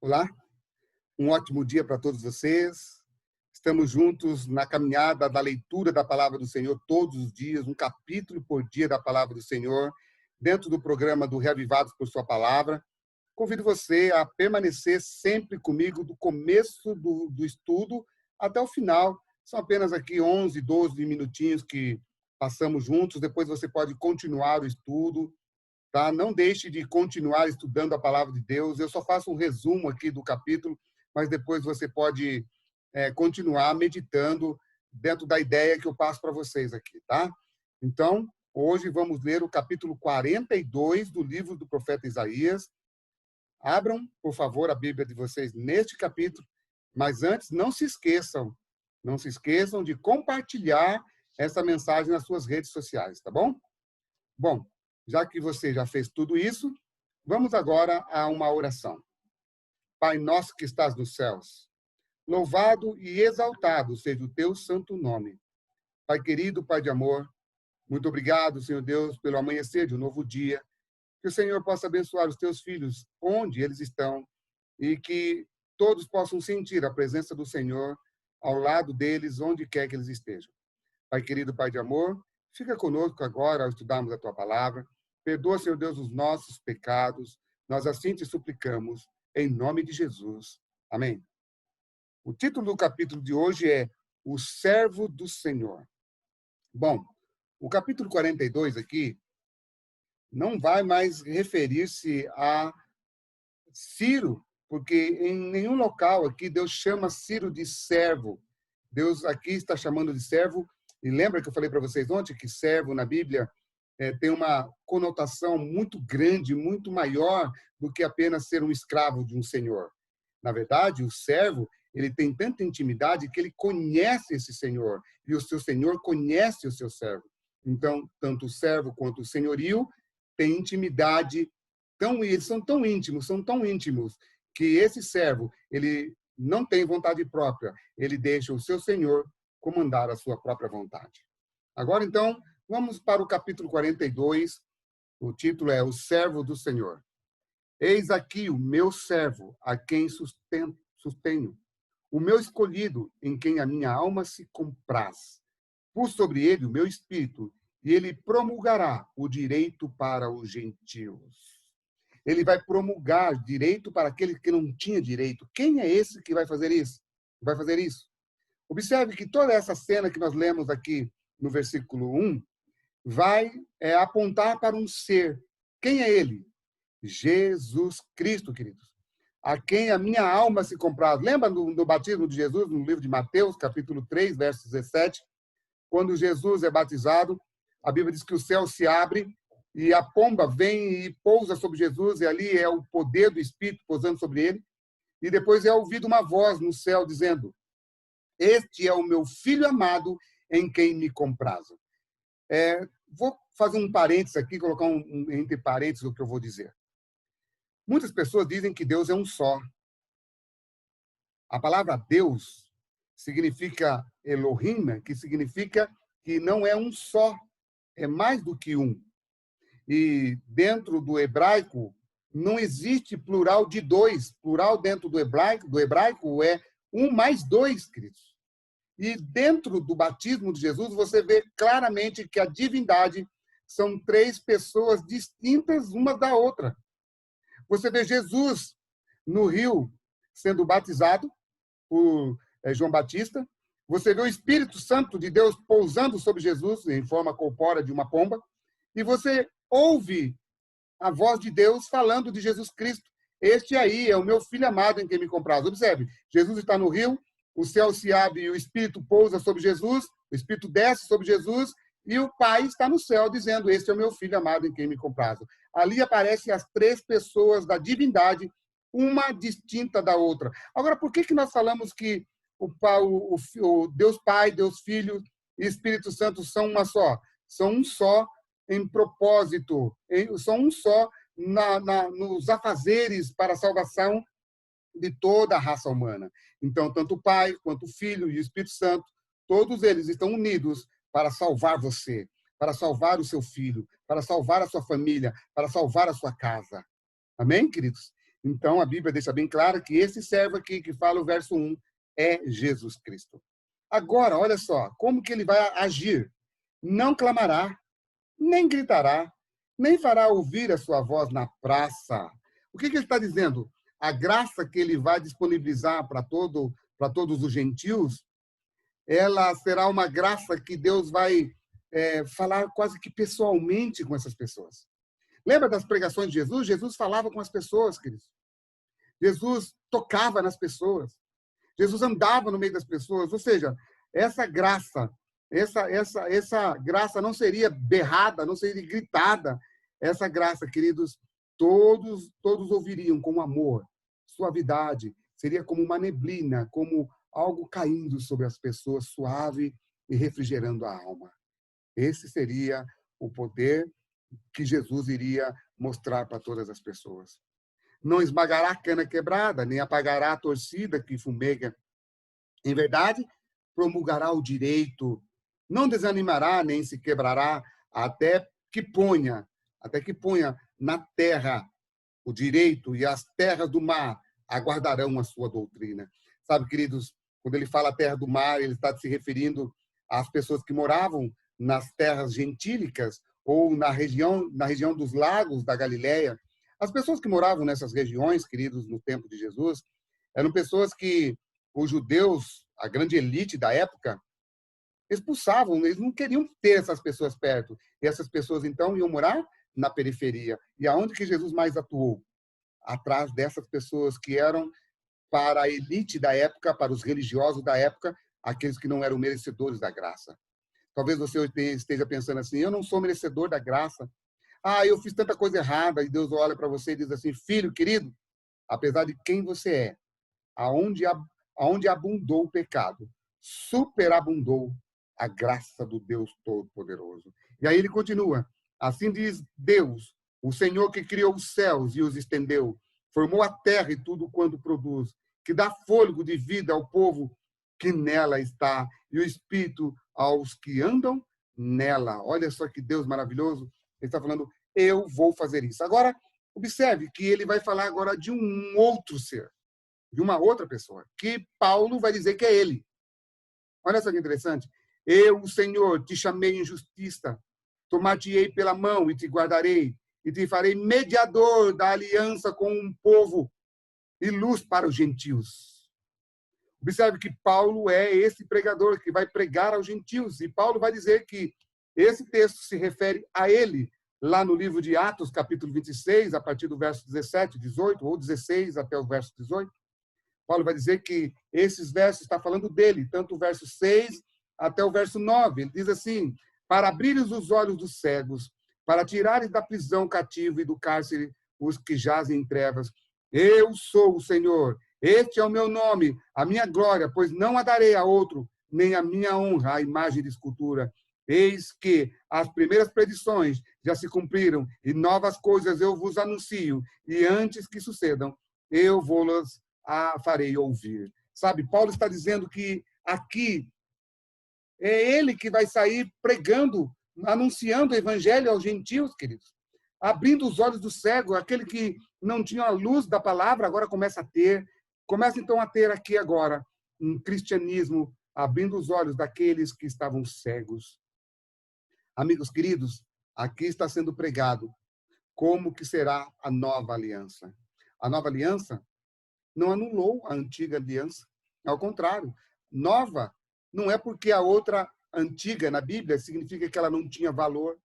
Olá, um ótimo dia para todos vocês. Estamos juntos na caminhada da leitura da Palavra do Senhor todos os dias, um capítulo por dia da Palavra do Senhor, dentro do programa do Reavivados por Sua Palavra. Convido você a permanecer sempre comigo do começo do estudo até o final. São apenas aqui 11, 12 minutinhos que passamos juntos. Depois você pode continuar o estudo. Tá? Não deixe de continuar estudando a palavra de Deus. Eu só faço um resumo aqui do capítulo, mas depois você pode continuar meditando dentro da ideia que eu passo para vocês aqui. Tá? Então, hoje vamos ler o capítulo 42 do livro do profeta Isaías. Abram, por favor, a Bíblia de vocês neste capítulo, mas antes não se esqueçam de compartilhar essa mensagem nas suas redes sociais, tá bom? Bom, já que você já fez tudo isso, vamos agora a uma oração. Pai nosso que estás nos céus, louvado e exaltado seja o teu santo nome. Pai querido, Pai de amor, muito obrigado, Senhor Deus, pelo amanhecer de um novo dia. Que o Senhor possa abençoar os teus filhos onde eles estão e que todos possam sentir a presença do Senhor ao lado deles, onde quer que eles estejam. Pai querido, Pai de amor, fica conosco agora ao estudarmos a tua palavra. Perdoa, Senhor Deus, os nossos pecados. Nós assim te suplicamos, em nome de Jesus. Amém. O título do capítulo de hoje é O Servo do Senhor. Bom, o capítulo 42 aqui não vai mais referir-se a Ciro, porque em nenhum local aqui Deus chama Ciro de servo. Deus aqui está chamando de servo. E lembra que eu falei para vocês ontem que servo na Bíblia tem uma conotação muito grande, muito maior do que apenas ser um escravo de um senhor. Na verdade, o servo, ele tem tanta intimidade que ele conhece esse senhor, e o seu senhor conhece o seu servo. Então, tanto o servo quanto o senhorio têm intimidade, eles são tão íntimos, que esse servo, ele não tem vontade própria, ele deixa o seu senhor comandar a sua própria vontade. Agora, então, vamos para o capítulo 42, o título é O Servo do Senhor. Eis aqui o meu servo, a quem sustenho, o meu escolhido, em quem a minha alma se compraz. Pus sobre ele o meu espírito, e ele promulgará o direito para os gentios. Ele vai promulgar direito para aquele que não tinha direito. Quem é esse que vai fazer isso? Vai fazer isso? Observe que toda essa cena que nós lemos aqui no versículo 1 vai apontar para um ser. Quem é ele? Jesus Cristo, queridos. A quem a minha alma se compraz. Lembra do batismo de Jesus, no livro de Mateus, capítulo 3, verso 17? Quando Jesus é batizado, a Bíblia diz que o céu se abre e a pomba vem e pousa sobre Jesus, e ali é o poder do Espírito pousando sobre ele. E depois é ouvida uma voz no céu dizendo: este é o meu filho amado, em quem me comprazo. Vou fazer um parênteses aqui, colocar entre parênteses o que eu vou dizer. Muitas pessoas dizem que Deus é um só. A palavra Deus significa Elohim, que significa que não é um só, é mais do que um. E dentro do hebraico não existe plural de dois. Plural dentro do hebraico é um mais dois, queridos. E dentro do batismo de Jesus, você vê claramente que a divindade são três pessoas distintas uma da outra. Você vê Jesus no rio sendo batizado por João Batista. Você vê o Espírito Santo de Deus pousando sobre Jesus em forma corpórea de uma pomba. E você ouve a voz de Deus falando de Jesus Cristo. Este aí é o meu filho amado em quem me compraz. Observe, Jesus está no rio, o céu se abre e o Espírito pousa sobre Jesus, o Espírito desce sobre Jesus, e o Pai está no céu dizendo: este é o meu filho amado em quem me comprazo. Ali aparecem as três pessoas da divindade, uma distinta da outra. Agora, por que nós falamos que o Deus Pai, Deus Filho e Espírito Santo são uma só? São um só em propósito, são um só nos afazeres para a salvação de toda a raça humana. Então, tanto o Pai, quanto o Filho e o Espírito Santo, todos eles estão unidos para salvar você, para salvar o seu filho, para salvar a sua família, para salvar a sua casa. Amém, queridos? Então, a Bíblia deixa bem claro que esse servo aqui, que fala o verso 1, é Jesus Cristo. Agora, olha só, como que ele vai agir? Não clamará, nem gritará, nem fará ouvir a sua voz na praça. O que ele está dizendo? A graça que ele vai disponibilizar para todos os gentios, ela será uma graça que Deus vai falar quase que pessoalmente com essas pessoas. Lembra das pregações de Jesus? Jesus falava com as pessoas, queridos. Jesus tocava nas pessoas. Jesus andava no meio das pessoas. Ou seja, essa graça, essa graça não seria berrada, não seria gritada. Essa graça, queridos, todos ouviriam com amor, suavidade. Seria como uma neblina, como algo caindo sobre as pessoas, suave e refrigerando a alma. Esse seria o poder que Jesus iria mostrar para todas as pessoas. Não esmagará a cana quebrada, nem apagará a torcida que fumega. Em verdade, promulgará o direito, não desanimará, nem se quebrará, até que ponha na terra o direito, e as terras do mar aguardarão a sua doutrina. Sabe, queridos, quando ele fala terra do mar, ele está se referindo às pessoas que moravam nas terras gentílicas ou na região dos lagos da Galileia. As pessoas que moravam nessas regiões, queridos, no tempo de Jesus, eram pessoas que os judeus, a grande elite da época, expulsavam, eles não queriam ter essas pessoas perto. E essas pessoas, então, iam morar na periferia. E aonde que Jesus mais atuou? Atrás dessas pessoas que eram para a elite da época, para os religiosos da época, aqueles que não eram merecedores da graça. Talvez você esteja pensando assim, eu não sou merecedor da graça. Eu fiz tanta coisa errada. E Deus olha para você e diz assim, filho querido, apesar de quem você é, aonde abundou o pecado, superabundou a graça do Deus Todo-Poderoso. E aí ele continua, assim diz Deus, o Senhor que criou os céus e os estendeu, formou a terra e tudo quanto produz, que dá fôlego de vida ao povo que nela está, e o Espírito aos que andam nela. Olha só que Deus maravilhoso. Ele está falando, eu vou fazer isso. Agora, observe que ele vai falar agora de um outro ser, de uma outra pessoa, que Paulo vai dizer que é ele. Olha só que interessante. Eu, o Senhor, te chamei em justiça, tomar-te-ei pela mão e te guardarei, e te farei mediador da aliança com um povo e luz para os gentios. Observe que Paulo é esse pregador que vai pregar aos gentios. E Paulo vai dizer que esse texto se refere a ele, lá no livro de Atos, capítulo 26, a partir do verso 17, 18, ou 16 até o verso 18. Paulo vai dizer que esses versos estão falando dele, tanto o verso 6 até o verso 9. Ele diz assim, para abrires os olhos dos cegos, para tirares da prisão cativo e do cárcere os que jazem em trevas. Eu sou o Senhor. Este é o meu nome, a minha glória, pois não a darei a outro, nem a minha honra à imagem de escultura. Eis que as primeiras predições já se cumpriram, e novas coisas eu vos anuncio, e antes que sucedam, eu vou-las farei ouvir. Sabe, Paulo está dizendo que aqui é ele que vai sair pregando, anunciando o evangelho aos gentios, queridos. Abrindo os olhos do cego, aquele que não tinha a luz da palavra, agora começa a ter. Começa então a ter aqui agora um cristianismo abrindo os olhos daqueles que estavam cegos. Amigos queridos, aqui está sendo pregado como que será a nova aliança. A nova aliança não anulou a antiga aliança. Ao contrário, nova não é porque a outra antiga na Bíblia significa que ela não tinha valor.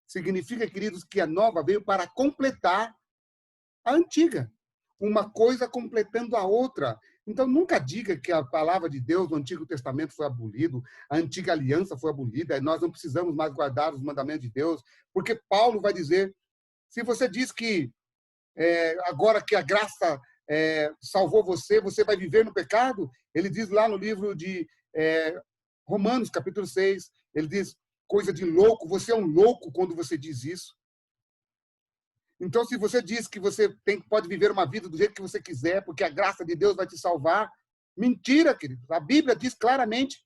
Significa, queridos, que a nova veio para completar a antiga. Uma coisa completando a outra. Então, nunca diga que a palavra de Deus no Antigo Testamento foi abolido, a antiga aliança foi abolida, e nós não precisamos mais guardar os mandamentos de Deus, porque Paulo vai dizer, se você diz que agora que a graça salvou você, você vai viver no pecado, ele diz lá no livro de Romanos, capítulo 6, ele diz, coisa de louco, você é um louco quando você diz isso. Então, se você diz que você pode viver uma vida do jeito que você quiser, porque a graça de Deus vai te salvar, mentira, querido. A Bíblia diz claramente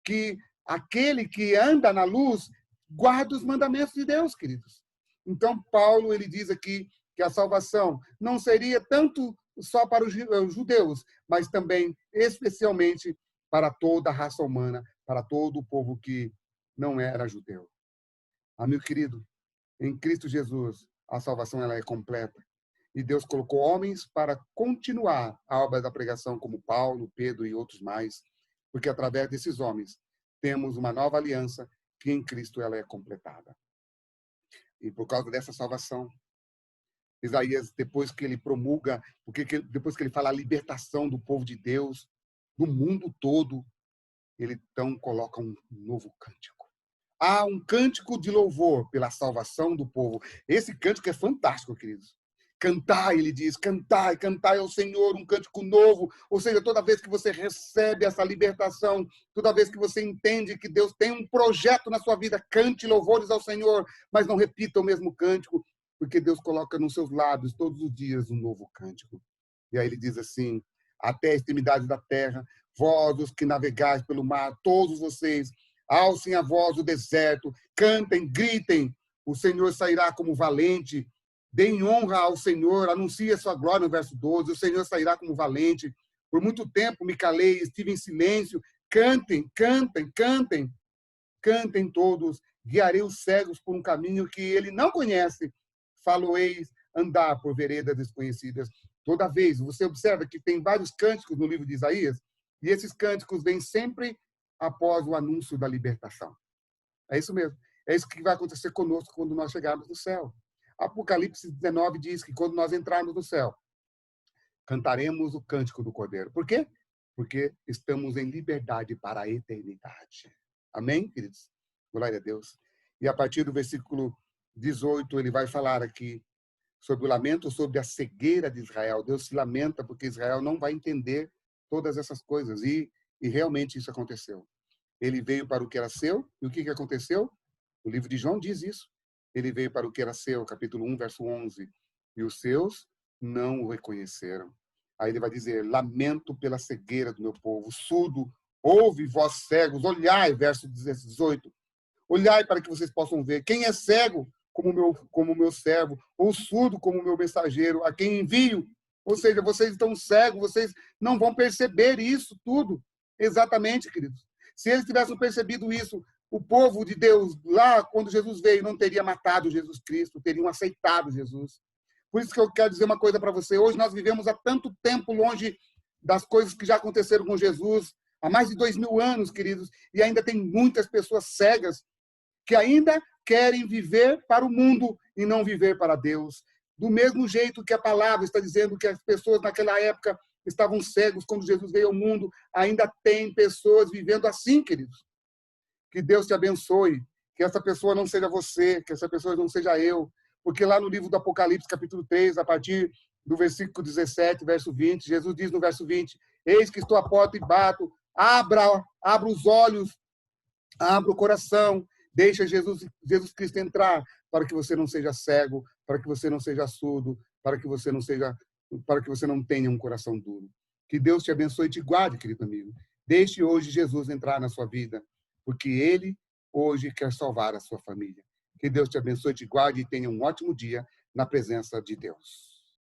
que aquele que anda na luz guarda os mandamentos de Deus, queridos. Então, Paulo, ele diz aqui que a salvação não seria tanto só para os judeus, mas também, especialmente, para toda a raça humana, para todo o povo que não era judeu. Amigo querido, em Cristo Jesus, a salvação ela é completa. E Deus colocou homens para continuar a obra da pregação, como Paulo, Pedro e outros mais, porque através desses homens temos uma nova aliança que em Cristo ela é completada. E por causa dessa salvação, Isaías, depois que ele promulga, depois que ele fala a libertação do povo de Deus, do mundo todo, ele então coloca um novo cântico. Há um cântico de louvor pela salvação do povo. Esse cântico é fantástico, queridos. Cantai, ele diz, cantai, cantai ao Senhor um cântico novo. Ou seja, toda vez que você recebe essa libertação, toda vez que você entende que Deus tem um projeto na sua vida, cante louvores ao Senhor, mas não repita o mesmo cântico, porque Deus coloca nos seus lábios todos os dias um novo cântico. E aí ele diz assim, até a extremidade da terra, vós os que navegais pelo mar, todos vocês, alcem a voz do deserto, cantem, gritem, o Senhor sairá como valente, deem honra ao Senhor, anuncie a sua glória no verso 12, o Senhor sairá como valente. Por muito tempo me calei, estive em silêncio, cantem, cantem, cantem, cantem todos, guiarei os cegos por um caminho que ele não conhece, falo-eis andar por veredas desconhecidas. Toda vez, você observa que tem vários cânticos no livro de Isaías, e esses cânticos vêm sempre após o anúncio da libertação. É isso mesmo. É isso que vai acontecer conosco quando nós chegarmos no céu. Apocalipse 19 diz que quando nós entrarmos no céu, cantaremos o cântico do Cordeiro. Por quê? Porque estamos em liberdade para a eternidade. Amém, queridos? Glória a Deus. E a partir do versículo 18, ele vai falar aqui sobre o lamento, sobre a cegueira de Israel. Deus se lamenta porque Israel não vai entender todas essas coisas. E realmente isso aconteceu. Ele veio para o que era seu, e o que aconteceu? O livro de João diz isso. Ele veio para o que era seu, capítulo 1, verso 11. E os seus não o reconheceram. Aí ele vai dizer, lamento pela cegueira do meu povo, surdo, ouve vós cegos, olhai, verso 18. Olhai para que vocês possam ver. Quem é cego como meu servo, ou surdo como meu mensageiro, a quem envio? Ou seja, vocês estão cegos, vocês não vão perceber isso tudo. Exatamente, queridos. Se eles tivessem percebido isso, o povo de Deus, lá quando Jesus veio, não teria matado Jesus Cristo, teriam aceitado Jesus. Por isso que eu quero dizer uma coisa para você. Hoje nós vivemos há tanto tempo longe das coisas que já aconteceram com Jesus, há mais de 2000 anos, queridos, e ainda tem muitas pessoas cegas que ainda querem viver para o mundo e não viver para Deus. Do mesmo jeito que a palavra está dizendo que as pessoas naquela época estavam cegos quando Jesus veio ao mundo, ainda tem pessoas vivendo assim, queridos. Que Deus te abençoe, que essa pessoa não seja você, que essa pessoa não seja eu, porque lá no livro do Apocalipse, capítulo 3, a partir do versículo 17, verso 20, Jesus diz no verso 20, eis que estou à porta e bato, abra os olhos, abra o coração, deixa Jesus Cristo entrar, para que você não seja cego, para que você não seja surdo, para que você não tenha um coração duro. Que Deus te abençoe e te guarde, querido amigo. Deixe hoje Jesus entrar na sua vida, porque Ele hoje quer salvar a sua família. Que Deus te abençoe, te guarde e tenha um ótimo dia na presença de Deus.